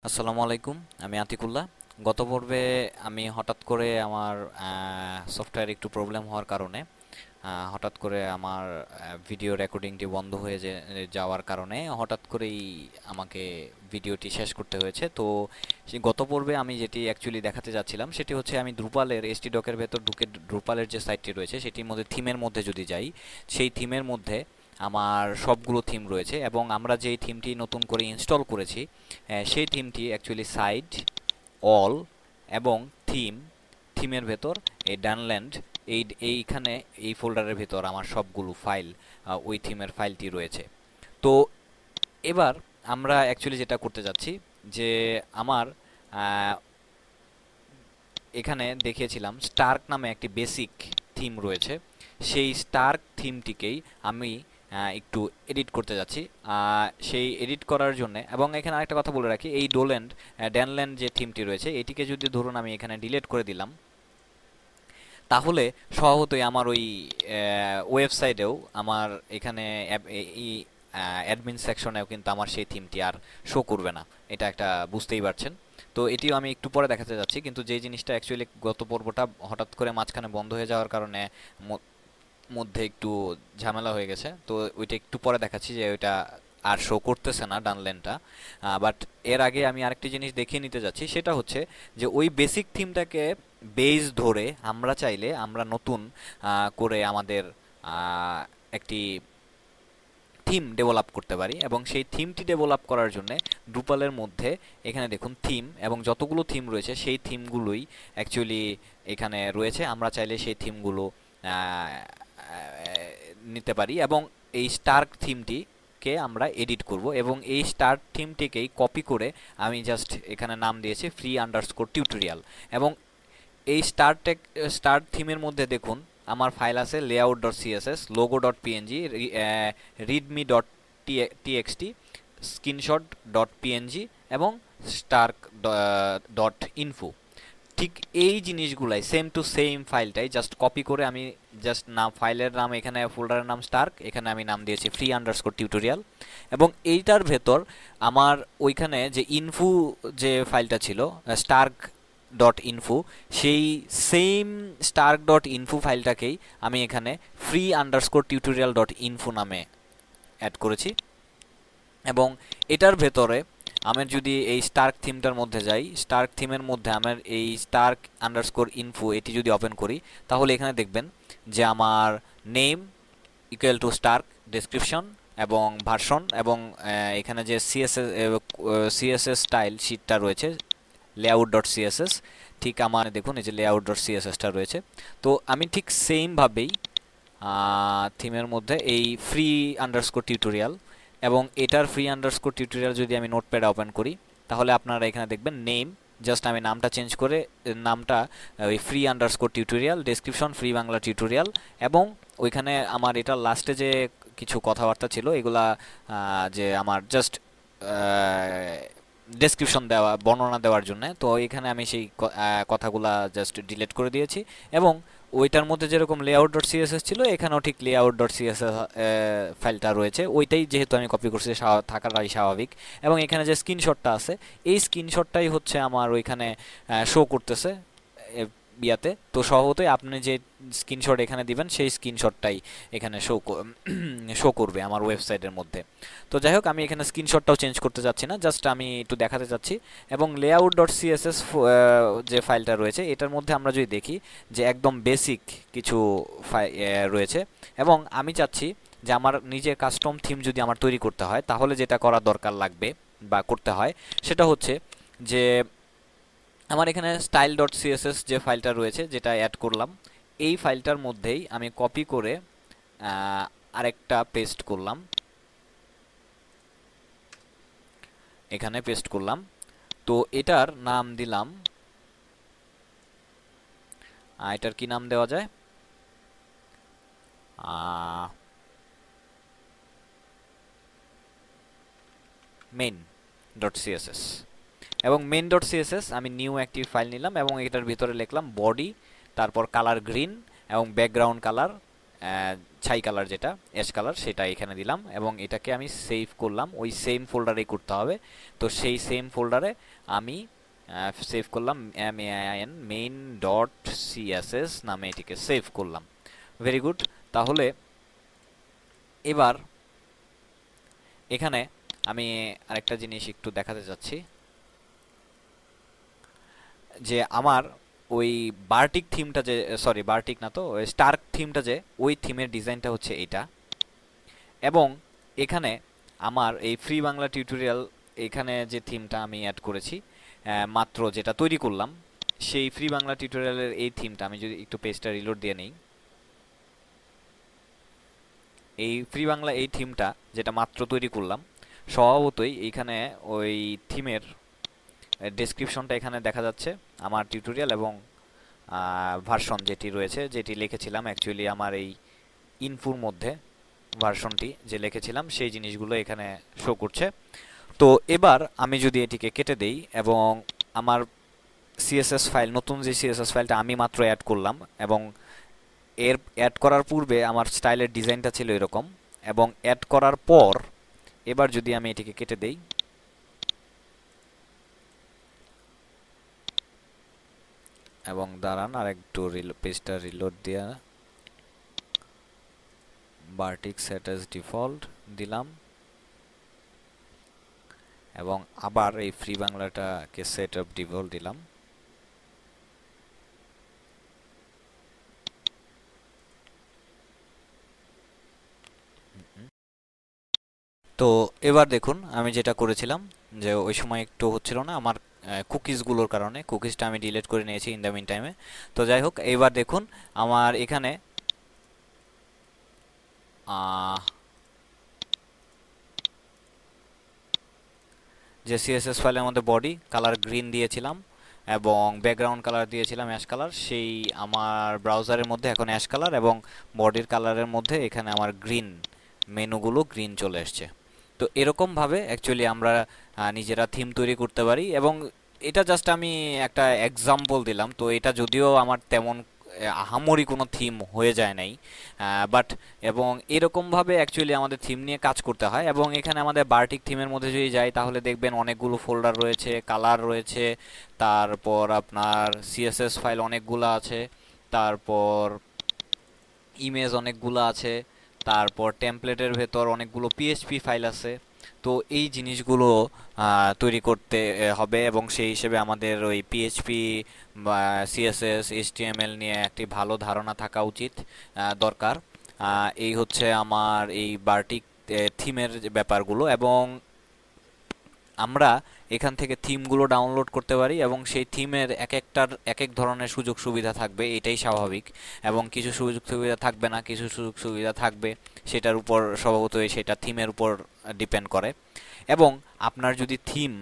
আসসালামু আলাইকুম। আমি আতিকুল্লাহ। গত পর্বে আমি হঠাৎ করে আমার সফটওয়্যার একটু প্রবলেম হওয়ার কারণে হঠাৎ করে আমার ভিডিও রেকর্ডিংটি বন্ধ হয়ে যাওয়ার কারণে হঠাৎ করেই আমাকে ভিডিওটি শেষ করতে হয়েছে। তো সেই গত পর্বে আমি যেটি অ্যাকচুয়ালি দেখাতে যাচ্ছিলাম সেটি হচ্ছে আমি দ্রুপালের এসটি ডকের ভেতর ঢুকে দ্রুপালের যে সাইটটি রয়েছে সেটির মধ্যে থিমের মধ্যে যদি যাই, সেই থিমের মধ্যে আমার সবগুলো থিম রয়েছে এবং আমরা যেই থিমটি নতুন করে ইনস্টল করেছি সেই থিমটি অ্যাকচুয়ালি সাইড, অল এবং থিম, থিমের ভেতর এই ডানল্যান্ড, এইখানে এই ফোল্ডারের ভেতর আমার সবগুলো ফাইল, ওই থিমের ফাইলটি রয়েছে। তো এবার আমরা অ্যাকচুয়ালি যেটা করতে যাচ্ছি যে আমার আহ, এখানে দেখিয়েছিলাম স্টার্ক নামে একটি বেসিক থিম রয়েছে। সেই স্টার্ক থিমটিকেই আমি একটু এডিট করতে যাচ্ছি। সেই এডিট করার জন্য, এবং এখানে আরেকটা কথা বলে রাখি, এই ড্যানল্যান্ড যে থিমটি রয়েছে এটিকে যদি ধরুন আমি এখানে ডিলিট করে দিলাম, তাহলে স্বভাবতই আমার ওই ওয়েবসাইটেও আমার এখানে এই অ্যাডমিন সেকশনেও কিন্তু আমার সেই থিমটি আর শো করবে না। এটা একটা বুঝতেই পারছেন। তো এটিও আমি একটু পরে দেখাতে যাচ্ছি, কিন্তু যে জিনিসটা অ্যাকচুয়ালি গত পর্বটা হঠাৎ করে মাঝখানে বন্ধ হয়ে যাওয়ার কারণে মধ্যে একটু ঝামেলা হয়ে গেছে, তো ওইটা একটু পরে দেখাচ্ছি যে ওইটা আর শো করতেছে না ডানলেনটা। বাট এর আগে আমি আরেকটি জিনিস দেখিয়ে নিতে যাচ্ছি, সেটা হচ্ছে যে ওই বেসিক থিমটাকে বেস ধরে আমরা চাইলে আমরা নতুন করে আমাদের একটি থিম ডেভেলপ করতে পারি। এবং সেই থিমটি ডেভেলপ করার জন্য ড্রুপালের মধ্যে এখানে দেখুন থিম, এবং যতগুলো থিম রয়েছে সেই থিমগুলোই অ্যাকচুয়ালি এখানে রয়েছে। আমরা চাইলে সেই থিমগুলো নিতে পারি এবং এই স্টার্ক থিমটি কে আমরা এডিট করব, এবং এই স্টার্ট থিমটিকেই কপি করে আমি জাস্ট এখানে নাম দিয়েছি ফ্রি আন্ডারস্কোর টিউটোরিয়াল। এবং এই স্টার্ট থিমের মধ্যে দেখুন আমার ফাইল আছে layout dot CSS, logo dot PNG, readme dot TXT, screenshot dot PNG এবং স্টার্ক ডট ইনফো। ঠিক এই জিনিসগুলাই সেম টু সেম ফাইলটাই জাস্ট কপি করে আমি জাস্ট নাম, ফাইলের নাম এখানে, ফোল্ডারের নাম স্টার্ক, এখানে আমি নাম দিয়েছি ফ্রি আন্ডারস্কোর টিউটোরিয়াল। এবং এইটার ভেতর আমার ওইখানে যে ইনফো যে ফাইলটা ছিল স্টার্ক ডট ইনফো, সেই সেম স্টার্ক ডট ইনফো ফাইলটাকেই আমি এখানে free underscore tutorial dot info নামে অ্যাড করেছি। এবং এটার ভেতরে আমি যদি এই স্টার্ক থিমটার মধ্যে যাই, স্টার্ক থিমের মধ্যে আমার এই স্টার্ক আন্ডারস্কোর ইনফো এটি যদি ওপেন করি, তাহলে এখানে দেখবেন যে আমার name equal to stark, description এবং ভার্সন, এবং এখানে যে সিএসএস স্টাইল শিটটা রয়েছে লেআউট ডট সিএসএস, ঠিক আমার দেখুন এই যে লেআউট ডট সিএসএসটা রয়েছে। তো আমি ঠিক সেমভাবেই থিমের মধ্যে এই ফ্রি আন্ডারস্কোর টিউটোরিয়াল, এবং এটার ফ্রি আন্ডারস্কোর টিউটোরিয়াল যদি আমি নোটপ্যাড ওপেন করি, তাহলে আপনারা এখানে দেখবেন নেম, জাস্ট আমি নামটা চেঞ্জ করে নামটা ওই free underscore tutorial, description free Bangla tutorial, এবং ওইখানে আমার এটা লাস্টে যে কিছু কথাবার্তা ছিল এগুলা যে আমার জাস্ট ডেসক্রিপশন দেওয়া, বর্ণনা দেওয়ার জন্য, তো এখানে আমি সেই কথাগুলা জাস্ট ডিলিট করে দিয়েছি। এবং ওইটার মধ্যে যেরকম লেআউট ডট সিএসএস ছিল, এখানেও ঠিক লেআউট ডট সিএসএস ফাইলটা রয়েছে, ওইটাই যেহেতু আমি কপি করছি থাকাটাই স্বাভাবিক। এবং এখানে যে স্ক্রিনশটটা আছে, এই স্ক্রিনশটটাই হচ্ছে আমার ওইখানে শো করতেছে ইয়াতে। তো স্বভাবতই আপনি যে স্ক্রিনশট এখানে দিবেন সেই স্ক্রিনশটটাই এখানে শো করবে আমার ওয়েবসাইটের মধ্যে। তো যাই হোক, আমি এখানে স্ক্রিনশটটাও চেঞ্জ করতে যাচ্ছি না, জাস্ট আমি একটু দেখাতে চাচ্ছি। এবং লেআউট ডট সিএসএস যে ফাইলটা রয়েছে এটার মধ্যে আমরা যদি দেখি যে একদম বেসিক কিছু রয়েছে, এবং আমি চাচ্ছি যে আমার নিজের কাস্টম থিম যদি আমার তৈরি করতে হয়, তাহলে যেটা করা দরকার লাগবে বা করতে হয় সেটা হচ্ছে যে আমার এখানে স্টাইল ডট সিএসএস যে ফাইলটা রয়েছে, যেটা অ্যাড করলাম, এই ফাইলটার মধ্যেই আমি কপি করে আরেকটা পেস্ট করলাম, এখানে পেস্ট করলাম। তো এটার নাম দিলাম, এটার কি নাম দেওয়া যায়, মেইন ডট সিএসএস। এবং মেইন ডট সিএসএস আমি নিউ একটি ফাইল নিলাম এবং এটার ভিতরে লিখলাম বডি, তারপর কালার গ্রিন এবং ব্যাকগ্রাউন্ড কালার ছাই কালার যেটা অ্যাশ কালার সেটা এখানে দিলাম এবং এটাকে আমি সেভ করলাম, ওই সেম ফোল্ডারেই করতে হবে। তো সেই সেম ফোল্ডারে আমি সেভ করলাম main ডট css নামে এটিকে সেভ করলাম। Very good. তাহলে এবার এখানে আমি আরেকটা জিনিস একটু দেখাতে চাচ্ছি যে আমার ওই বার্টিক থিমটা যে, সরি বার্টিক না তো, স্টার্ক থিমটা যে, ওই থিমের ডিজাইনটা হচ্ছে এটা। এবং এখানে আমার এই ফ্রি বাংলা টিউটোরিয়াল এখানে যে থিমটা আমি অ্যাড করেছি মাত্র যেটা তৈরি করলাম, সেই ফ্রি বাংলা টিউটোরিয়ালের এই থিমটা আমি যদি একটু পেজটা রিলোড দিয়ে নিই, এই ফ্রি বাংলা এই থিমটা যেটা মাত্র তৈরি করলাম, স্বভাবতই এইখানে ওই থিমের ডেসক্রিপশনটা এখানে দেখা যাচ্ছে আমার টিউটোরিয়াল এবং ভার্সন যেটি রয়েছে, যেটি লিখেছিলাম অ্যাকচুয়ালি আমার এই ইনফোর মধ্যে ভার্সনটি যে লিখেছিলাম সেই জিনিসগুলো এখানে শো করছে। তো এবার আমি যদি এটিকে কেটে দেই এবং আমার সিএসএস ফাইল, নতুন যে সিএসএস ফাইলটা আমি মাত্র অ্যাড করলাম এবং এর অ্যাড করার পূর্বে আমার স্টাইলের ডিজাইনটা ছিল এরকম, এবং অ্যাড করার পর এবার যদি আমি এটিকে কেটে দেই এবং দাঁড়ান আর একটু পেজটা রিলোড দিয়া বার্টিক সেট অ্যাজ ডিফল্ট দিলাম এবং আবার এই ফ্রি বাংলাটাকে সেট আপ ডিফল্ট দিলাম। তো এবার দেখুন আমি যেটা করেছিলাম যে ওই সময় একটু হচ্ছিল না আমার কুকিজগুলোর কারণে, কুকিজটা আমি ডিলিট করে নিয়েছি ইন দ্য মিন টাইমে। তো যাই হোক, এবার দেখুন আমার এখানে যে সিএসএস ফাইলের মধ্যে বডি কালার গ্রিন দিয়েছিলাম এবং ব্যাকগ্রাউন্ড কালার দিয়েছিলাম অ্যাশ কালার, সেই আমার ব্রাউজারের মধ্যে এখন অ্যাশ কালার এবং বডির কালারের মধ্যে এখানে আমার গ্রিন, মেনুগুলো গ্রিন চলে আসছে। তো এরকমভাবে অ্যাকচুয়ালি আমরা নিজেরা থিম তৈরি করতে পারি এবং এটা জাস্ট আমি একটা এক্সাম্পল দিলাম। তো এটা যদিও আমার তেমন আহামরি কোনো থিম হয়ে যায় নাই, বাট এবং এরকমভাবে অ্যাকচুয়ালি আমাদের থিম নিয়ে কাজ করতে হয়। এবং এখানে আমাদের বার্টিক থিমের মধ্যে যদি যাই তাহলে দেখবেন অনেকগুলো ফোল্ডার রয়েছে, কালার রয়েছে, তারপর আপনার সিএসএস ফাইল অনেকগুলো আছে, তারপর ইমেজ অনেকগুলো আছে, তারপর টেমপ্লেটের ভেতর অনেকগুলো পিএইচপি ফাইল আছে। তো এই জিনিসগুলো তৈরি করতে হবে এবং সেই হিসেবে আমাদের ওই পিএইচপি বা সিএসএস এইচটিএমএল নিয়ে একটি ভালো ধারণা থাকা উচিত, দরকার। এই হচ্ছে আমার এই বার্টিক থিমের ব্যাপারগুলো। এবং আমরা এখান থেকে থিমগুলো ডাউনলোড করতে পারি এবং সেই থিমের এক একটার এক এক ধরনের সুযোগ সুবিধা থাকবে, এটাই স্বাভাবিক। এবং কিছু সুযোগ সুবিধা থাকবে না, কিছু সুযোগ সুবিধা থাকবে, সেটার উপর স্বভাবতই সেটা থিমের উপর ডিপেন্ড করে। এবং আপনার যদি থিম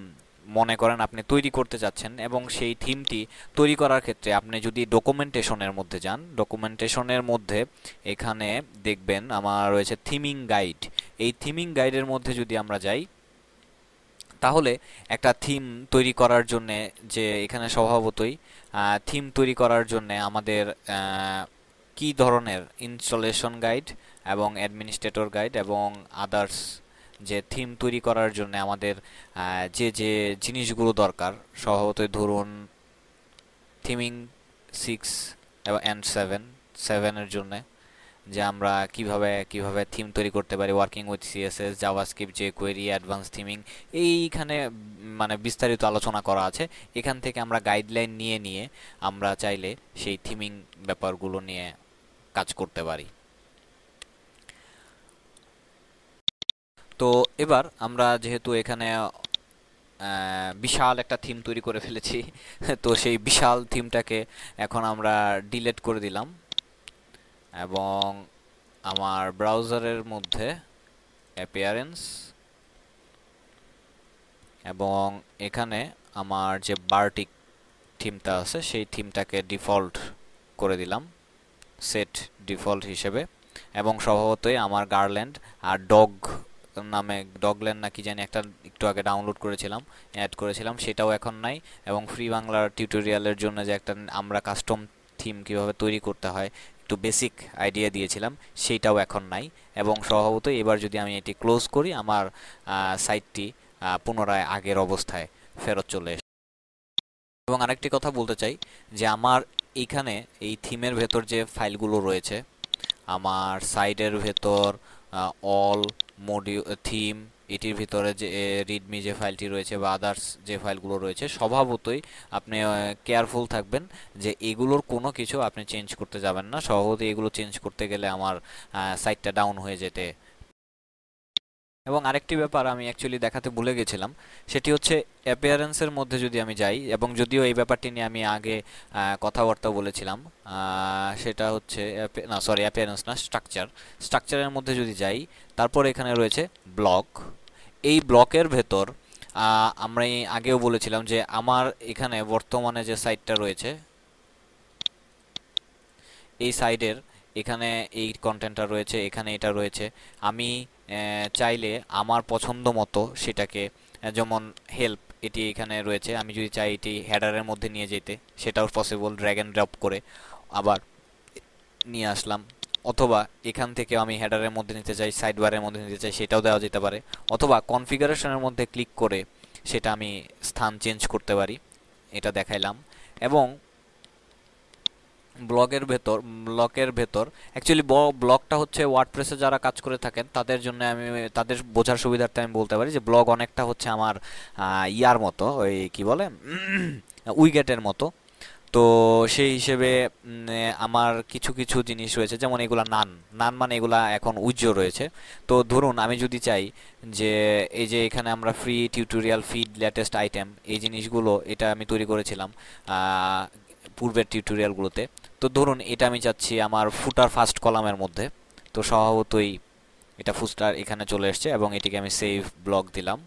মনে করেন আপনি তৈরি করতে চাচ্ছেন এবং সেই থিমটি তৈরি করার ক্ষেত্রে আপনি যদি ডকুমেন্টেশনের মধ্যে যান, ডকুমেন্টেশনের মধ্যে এখানে দেখবেন আমার রয়েছে থিমিং গাইড। এই থিমিং গাইডের মধ্যে যদি আমরা যাই তাহলে একটা থিম তৈরি করার জন্যে, যে এখানে স্বভাবতই থিম তৈরি করার জন্যে আমাদের কি ধরনের ইনস্টলেশন গাইড এবং অ্যাডমিনিস্ট্রেটর গাইড এবং আদার্স, যে থিম তৈরি করার জন্য আমাদের যে যে জিনিসগুলো দরকার, স্বভাবতই ধরুন থিমিং 6 অ্যান্ড 7 এর জন্যে যে আমরা কিভাবে কিভাবে থিম তৈরি করতে পারি, working with CSS, JavaScript, jQuery, advance theming, এইখানে মানে বিস্তারিত আলোচনা করা আছে। এখান থেকে আমরা গাইডলাইন নিয়ে নিয়ে আমরা চাইলে সেই থিমিং ব্যাপারগুলো নিয়ে কাজ করতে পারি। তো এবার আমরা যেহেতু এখানে বিশাল একটা থিম তৈরি করে ফেলেছি, তো সেই বিশাল থিমটাকে এখন আমরা ডিলিট করে দিলাম এবং আমার ব্রাউজারের মধ্যে অ্যাপিয়ারেন্স এবং এখানে আমার যে বার্টিক থিমটা আছে সেই থিমটাকে ডিফল্ট করে দিলাম, সেট ডিফল্ট হিসেবে। এবং স্বভাবতই আমার গার্ল্যান্ড আর ডগ নামে, ডগল্যান্ড না কি জানি একটা একটু আগে ডাউনলোড করেছিলাম, অ্যাড করেছিলাম, সেটাও এখন নাই। এবং ফ্রি বাংলার টিউটোরিয়ালের জন্য যে একটা আমরা কাস্টম থিম কিভাবে তৈরি করতে হয়, একটু বেসিক আইডিয়া দিয়েছিলাম সেইটাও এখন নাই, এবং স্বভাবতই এবার যদি আমি এটি ক্লোজ করি আমার সাইটটি পুনরায় আগের অবস্থায় ফেরত চলে এসেছে। এবং আরেকটি কথা বলতে চাই যে আমার এইখানে এই থিমের ভেতর যে ফাইলগুলো রয়েছে, আমার সাইডের ভেতর অল মডিউল থিম, এটির ভিতরে যে রিডমি যে ফাইলটি রয়েছে বা আদার্স যে ফাইলগুলো রয়েছে, স্বভাবতই আপনি কেয়ারফুল থাকবেন যে এগুলোর কোনো কিছু আপনি চেঞ্জ করতে যাবেন না। স্বভাবতই এগুলো চেঞ্জ করতে গেলে আমার সাইটটা ডাউন হয়ে যেতে। এবং আরেকটি ব্যাপার আমি অ্যাকচুয়ালি দেখাতে ভুলে গেছিলাম, সেটি হচ্ছে অ্যাপিয়ারেন্সের মধ্যে যদি আমি যাই, এবং যদিও এই ব্যাপারটি নিয়ে আমি আগে কথাবার্তা বলেছিলাম, সেটা হচ্ছে না সরি অ্যাপিয়ারেন্স না, স্ট্রাকচারের মধ্যে যদি যাই, তারপর এখানে রয়েছে ব্লক। এই ব্লকের ভেতর আমরা আগেও বলেছিলাম যে আমার এখানে বর্তমানে যে সাইটটা রয়েছে, এই সাইডের এখানে এই কন্টেন্টটা রয়েছে, এখানে এটা রয়েছে। আমি চাইলে আমার পছন্দ মতো সেটাকে, যেমন হেল্প এটি এখানে রয়েছে, আমি যদি চাই এটি হেডারের মধ্যে নিয়ে যেতে সেটাও পসিবল, ড্র্যাগ অ্যান্ড ড্রপ করে আবার নিয়ে আসলাম। অথবা এখান থেকে আমি হেডারের মধ্যে নিতে চাই, সাইড বারের মধ্যে নিতে চাই, সেটাও দেওয়া যেতে পারে। অথবা কনফিগারেশনের মধ্যে ক্লিক করে সেটা আমি স্থান চেঞ্জ করতে পারি, এটা দেখাইলাম। এবং ব্লকের ভেতর অ্যাকচুয়ালি ব্লকটা হচ্ছে ওয়ার্ডপ্রেসে যারা কাজ করে থাকেন তাদের জন্য, আমি তাদের বোঝার সুবিধার্থে আমি বলতে পারি যে ব্লগ অনেকটা হচ্ছে আমার ইয়ার মতো, ওই কি বলে উইগেটের মতো। তো সেই হিসেবে আমার কিছু কিছু জিনিস রয়েছে, যেমন এগুলা নান নান মানে এগুলা এখন উজ্জ্বল রয়েছে। তো ধরুন আমি যদি চাই যে এই যে এখানে আমরা free tutorial feed latest item, এই জিনিসগুলো এটা আমি তৈরি করেছিলাম পূর্বের টিউটোরিয়ালগুলোতে। তো ধরুন এটা আমি চাচ্ছি আমার ফুটার ফার্স্ট কলামের মধ্যে, তো স্বভাবতই এটা ফুটার এখানে চলে এসছে, এবং এটিকে আমি সেভ ব্লক দিলাম,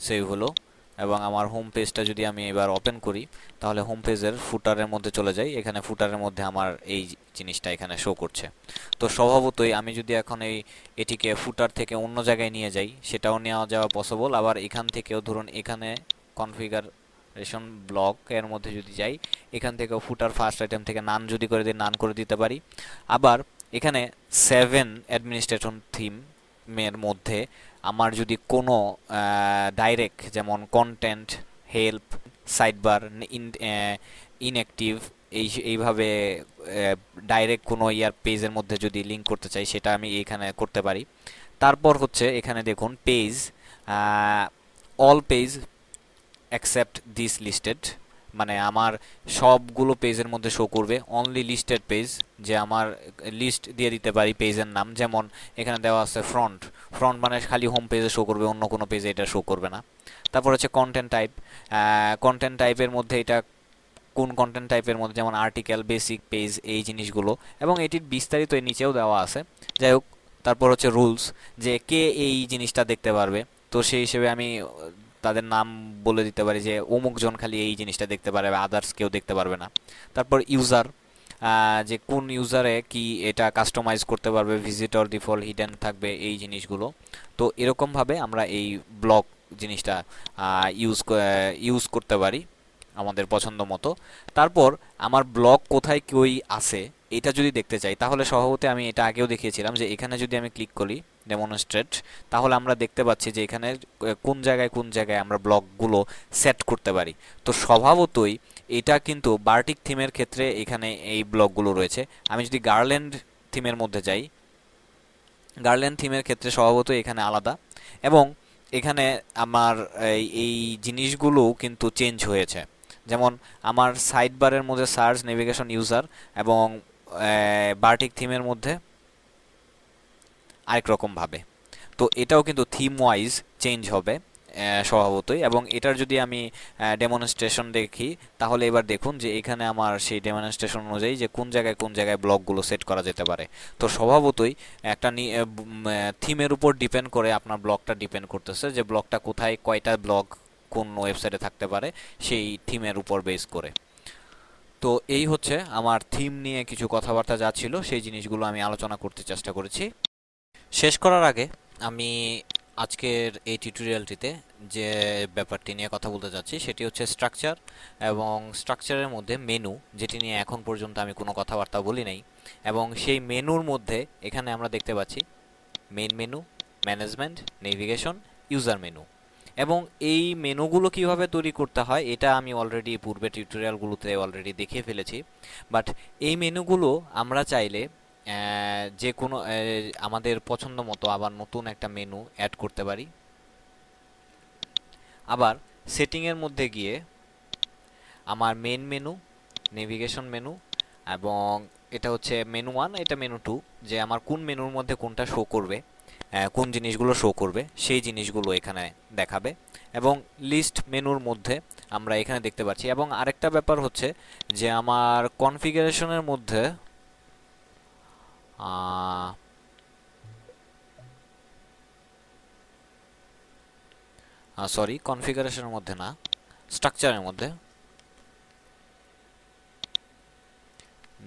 সেভ হলো। এবং আমার হোম পেজটা যদি আমি এবার ওপেন করি, তাহলে হোম পেজের ফুটারের মধ্যে চলে যাই, এখানে ফুটারের মধ্যে আমার এই জিনিসটা এখানে শো করছে। তো স্বভাবতই আমি যদি এখন এটিকে ফুটার থেকে অন্য জায়গায় নিয়ে যাই, সেটাও নেওয়া যাওয়া পসিবল। আবার এখান থেকেও ধরুন এখানে কনফিগারেশন ব্লকের মধ্যে যদি যাই, এখান থেকেও ফুটার ফার্স্ট আইটেম থেকে নান যদি করে দিই নান করে দিতে পারি। আবার এখানে 7 অ্যাডমিনিস্ট্রেশন থিমের মধ্যে আমার যদি কোনো ডাইরেক্ট, যেমন কন্টেন্ট, হেল্প, সাইডবার, ইনঅ্যাক্টিভ, এইভাবে ডাইরেক্ট কোনো ইয়ার পেজের মধ্যে যদি লিঙ্ক করতে চাই, সেটা আমি এখানে করতে পারি। তারপর হচ্ছে এখানে দেখুন page, all page accept this listed, মানে আমার সবগুলো পেজের মধ্যে শো করবে, অনলি লিস্টেড পেজ, যে আমার লিস্ট দিয়ে দিতে পারি পেজের নাম, যেমন এখানে দেওয়া আছে ফ্রন্ট, ফ্রন্ট মানে খালি হোম পেজে শো করবে, অন্য কোনো পেজে এটা শো করবে না। তারপর হচ্ছে কন্টেন্ট টাইপ, কন্টেন্ট টাইপের মধ্যে এটা কোন কন্টেন্ট টাইপের মধ্যে, যেমন আর্টিকেল, বেসিক, পেজ, এই জিনিসগুলো, এবং এটির বিস্তারিত এর নিচেও দেওয়া আছে। যাই হোক, তারপর হচ্ছে রুলস, যে কে এই জিনিসটা দেখতে পারবে, তো সেই হিসেবে আমি তাদের নাম বলে দিতে পারি যে অমুক জন খালি এই জিনিসটা দেখতে পারে, আদার্স কেউ দেখতে পারবে না। তারপর ইউজার, যে কোন ইউজারে কি এটা কাস্টমাইজ করতে পারবে, ভিজিটর, ডিফল্ট, হিডেন থাকবে, এই জিনিসগুলো। তো এরকমভাবে আমরা এই ব্লক জিনিসটা ইউজ করতে পারি আমাদের পছন্দ মতো। তারপর আমার ব্লক কোথায় কই আছে এটা যদি দেখতে চাই, তাহলে স্বভাবতই আমি এটা আগেও দেখিয়েছিলাম যে এখানে যদি আমি ক্লিক করি ডেমনস্ট্রেট, তাহলে আমরা দেখতে পাচ্ছি যে এখানে কোন জায়গায় আমরা ব্লকগুলো সেট করতে পারি। তো স্বভাবতই এটা কিন্তু বার্টিক থিমের ক্ষেত্রে এখানে এই ব্লকগুলো রয়েছে। আমি যদি গার্ল্যান্ড থিমের মধ্যে যাই, গার্ল্যান্ড থিমের ক্ষেত্রে স্বভাবতই এখানে আলাদা, এবং এখানে আমার এই জিনিসগুলো কিন্তু চেঞ্জ হয়েছে। যেমন আমার সাইড বারের মধ্যে সার্চ, নেভিগেশন, ইউজার, এবং বার্টিক থিমের মধ্যে আরেক রকম ভাবে। তো এটাও কিন্তু থিম ওয়াইজ চেঞ্জ হবে স্বভাবতই। এবং এটার যদি আমি ডেমনস্ট্রেশন দেখি, তাহলে এবার দেখুন যে এখানে আমার সেই ডেমনস্ট্রেশন অনুযায়ী যে কোন জায়গায় ব্লকগুলো সেট করা যেতে পারে। তো স্বভাবতই একটা থিমের উপর ডিপেন্ড করে আপনার ব্লকটা ডিপেন্ড করতেছে, যে ব্লকটা কোথায়, কয়টা ব্লক কোন ওয়েবসাইটে থাকতে পারে সেই থিমের উপর বেস করে। তো এই হচ্ছে আমার থিম নিয়ে কিছু কথাবার্তা যা ছিল, সেই জিনিসগুলো আমি আলোচনা করতে চেষ্টা করেছি। শেষ করার আগে আমি আজকের এই টিউটোরিয়ালটিতে যে ব্যাপারটি নিয়ে কথা বলতে যাচ্ছি সেটি হচ্ছে স্ট্রাকচার, এবং স্ট্রাকচারের মধ্যে মেনু, যেটি নিয়ে এখন পর্যন্ত আমি কোনো কথাবার্তা বলি নাই। এবং সেই মেনুর মধ্যে এখানে আমরা দেখতে পাচ্ছি main menu, management, navigation, user menu. এবং এই মেনুগুলো কিভাবে তৈরি করতে হয় এটা আমি অলরেডি পূর্বে টিউটোরিয়ালগুলোতে অলরেডি দেখিয়ে ফেলেছি। বাট এই মেনুগুলো আমরা চাইলে যে কোনো আমাদের পছন্দ মতো আবার নতুন একটা মেনু অ্যাড করতে পারি। আবার সেটিংয়ের মধ্যে গিয়ে আমার মেন মেনু, নেভিগেশন মেনু, এবং এটা হচ্ছে মেনু 1, এটা মেনু 2, যে আমার কোন মেনুর মধ্যে কোনটা শো করবে, কোন জিনিসগুলো শো করবে সেই জিনিসগুলো এখানে দেখাবে। এবং লিস্ট মেনুর মধ্যে আমরা এখানে দেখতে পাচ্ছি। এবং আরেকটা ব্যাপার হচ্ছে যে আমার কনফিগারেশনের মধ্যে সরি, কনফিগারেশনের মধ্যে না, স্ট্রাকচারের মধ্যে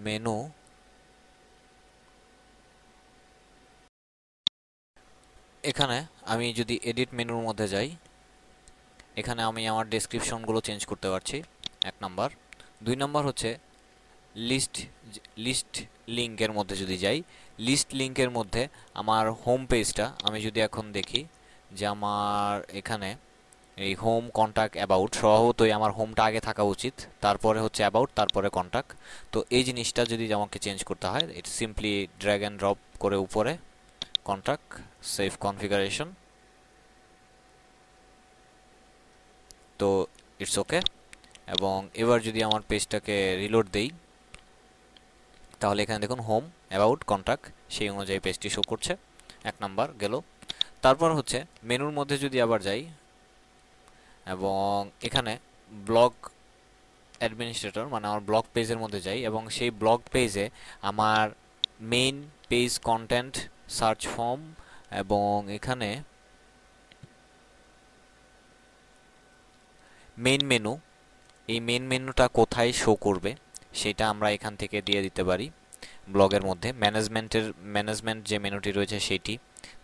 মেনু, এখানে আমি যদি এডিট মেনুর মধ্যে যাই, এখানে আমি আমার ডেসক্রিপশনগুলো চেঞ্জ করতে পারছি, 1 নাম্বার। 2 নাম্বার হচ্ছে লিস্ট লিঙ্কের মধ্যে যদি যাই, লিস্ট লিঙ্কের মধ্যে আমার হোম পেজটা আমি যদি এখন দেখি যে আমার এখানে এই হোম, কন্ট্যাক্ট, অ্যাবাউট, স্বভাবতই আমার হোমটা আগে থাকা উচিত, তারপরে হচ্ছে অ্যাবাউট, তারপরে কন্ট্যাক্ট। তো এই জিনিসটা যদি আমাকে চেঞ্জ করতে হয়, এটা সিম্পলি ড্র্যাগ অ্যান্ড ড্রপ করে উপরে কন্ট্যাক্ট, সেভ কনফিগারেশন, তো ইটস ওকে। এবং এবার যদি আমার পেজটাকে রিলোড দেই, তাহলে এখানে দেখুন হোম, অ্যাবাউট, কন্ট্যাক্ট, সেই অনুযায়ী পেজটি শো করছে। 1 নাম্বার গেল। তারপর হচ্ছে মেনুর মধ্যে যদি আবার যাই এবং এখানে ব্লগ অ্যাডমিনিস্ট্রেটর মানে আমার ব্লগ পেজের মধ্যে যাই, এবং সেই ব্লগ পেজে আমার main page, content, search form, এবং এখানে মেইন মেনু, এই মেইন মেনুটা কোথায় শো করবে সেটা আমরা এখান থেকে দিয়ে দিতে পারি ব্লগের মধ্যে। ম্যানেজমেন্ট যে মেনুটি রয়েছে সেটি,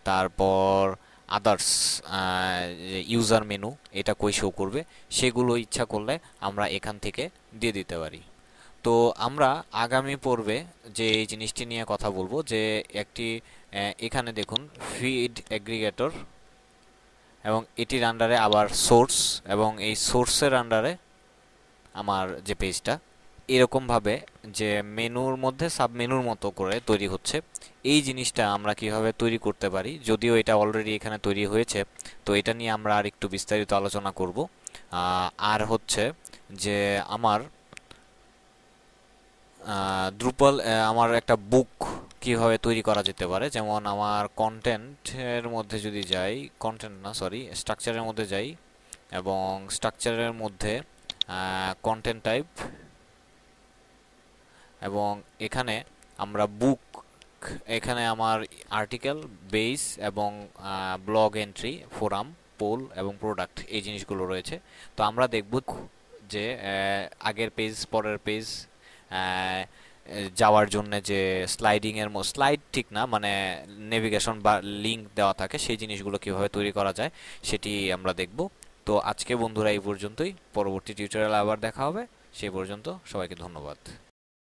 তারপর আদার্স ইউজার মেনু, এটা কই শো করবে সেগুলো ইচ্ছা করলে আমরা এখান থেকে দিয়ে দিতে পারি। তো আমরা আগামী পর্বে যে এই জিনিসটি নিয়ে কথা বলবো, যে একটি এখানে দেখুন ফিড এগ্রিগেটর, এবং এটির আন্ডারে আবার সোর্স, এবং এই সোর্সের আন্ডারে আমার যে পেজটা এরকমভাবে যে মেনুর মধ্যে সাব মেনুর মতো করে তৈরি হচ্ছে, এই জিনিসটা আমরা কিভাবে তৈরি করতে পারি, যদিও এটা অলরেডি এখানে তৈরি হয়েছে, তো এটা নিয়ে আমরা আর একটু বিস্তারিত আলোচনা করব। আর হচ্ছে যে আমার দ্রুপল আমার একটা বুক কিভাবে তৈরি করা যেতে পারে, যেমন আমার কন্টেন্টের মধ্যে যদি যাই, কন্টেন্ট না সরি, স্ট্রাকচারের মধ্যে যাই, এবং স্ট্রাকচারের মধ্যে কন্টেন্ট টাইপ, এবং এখানে আমরা বুক, এখানে আমার আর্টিকেল, বেস, এবং ব্লগ এন্ট্রি, ফোরাম, পোল, এবং প্রোডাক্ট, এই জিনিসগুলো রয়েছে। তো আমরা দেখব যে আগের পেজ, পরের পেজ যাওয়ার জন্য যে স্লাইড ঠিক না, মানে নেভিগেশন বা লিঙ্ক দেওয়া থাকে, সেই জিনিসগুলো কিভাবে তৈরি করা যায় সেটি আমরা দেখব। তো আজকে বন্ধুরা এই পর্যন্তই, পরবর্তী টিউটোরিয়ালে আবার দেখা হবে, সেই পর্যন্ত সবাইকে ধন্যবাদ।